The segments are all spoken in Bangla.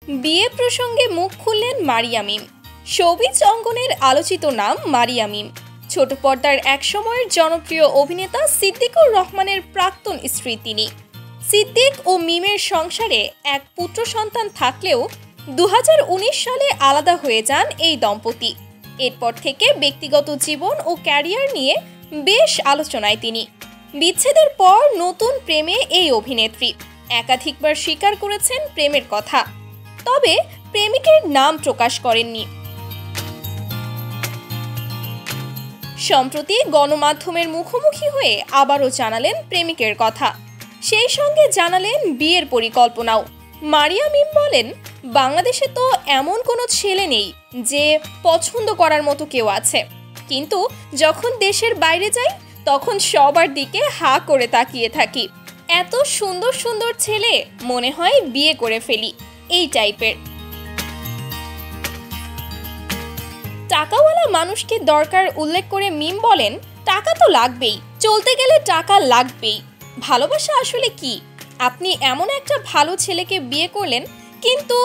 বিয়ে প্রসঙ্গে মুখ খুললেন মারিয়া মিম। শোবিজ অঙ্গনের আলোচিত নাম মারিয়া মিম। ছোট পর্দার একসময়ের জনপ্রিয় অভিনেতা সিদ্দিকুর রহমানের প্রাক্তন স্ত্রী তিনি। সিদ্দিক ও মিমের সংসারে এক পুত্র সন্তান থাকলেও 2019 সালে আলাদা হয়ে যান এই দম্পতি। এরপর থেকে ব্যক্তিগত জীবন ও ক্যারিয়ার নিয়ে বেশ আলোচনায় তিনি। বিচ্ছেদের পর নতুন প্রেমে এই অভিনেত্রী একাধিকবার স্বীকার করেছেন প্রেমের কথা, তবে প্রেমিকের নাম প্রকাশ করেননি। সম্প্রতি গণমাধ্যমের মুখোমুখি হয়ে আবারও জানালেন প্রেমিকের কথা, সেই সঙ্গে জানালেন বিয়ের পরিকল্পনাও। মারিয়া মিম বলেন, বাংলাদেশে তো এমন কোনো ছেলে নেই যে পছন্দ করার মতো কেউ আছে, কিন্তু যখন দেশের বাইরে যাই তখন সবার দিকে হা করে তাকিয়ে থাকি। এত সুন্দর সুন্দর ছেলে, মনে হয় বিয়ে করে ফেলি, এই টাইপের। টাকাওয়ালা মানুষকে দরকার উল্লেখ করে মিম বলেন, টাকা তো লাগবেই, চলতে গেলে টাকা লাগবেই। ভালোবাসা আসলে কি? আপনি এমন একটা ভালো ছেলেকে বিয়ে করলেন, কিন্তু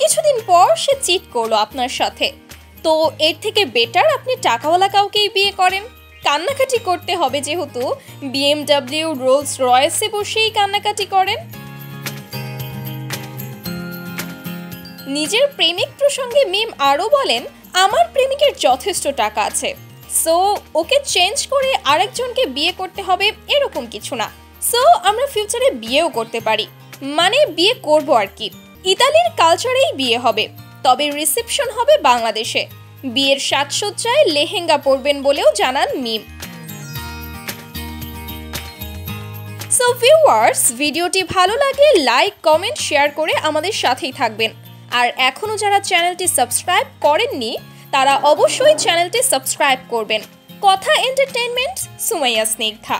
কিছুদিন পর সে চিট করলো আপনার সাথে, তো এর থেকে বেটার আপনি টাকাওয়ালা কাউকেই বিয়ে করেন। কান্নাকাটি করতে হবে যেহেতু BMW রোলস রয়েসে বসেই কান্নাকাটি করেন। নিজের প্রেমিক প্রসঙ্গে মিম আরও বলেন, আমার প্রেমিকের যথেষ্ট টাকা আছে, সো ওকে চেঞ্জ করে আরেকজনকে বিয়ে করতে হবে এরকম কিছু না। সো আমরা ফিউচারে বিয়েও করতে পারি, মানে বিয়ে করব আর কি। ইতালির কালচারেই বিয়ে হবে, তবে রিসেপশন হবে বাংলাদেশে। বিয়ের সাজসজ্জায় লেহেঙ্গা পরবেন বলেও জানান মিম। সো ভিউয়ার্স, ভিডিওটি ভালো লাগলে লাইক, কমেন্ট, শেয়ার করে আমাদের সাথেই থাকবেন। আর এখনও যারা চ্যানেলটি সাবস্ক্রাইব করেননি তারা অবশ্যই চ্যানেলটি সাবস্ক্রাইব করবেন। কথা এন্টারটেইনমেন্ট, সুমাইয়া স্নিগ্ধা।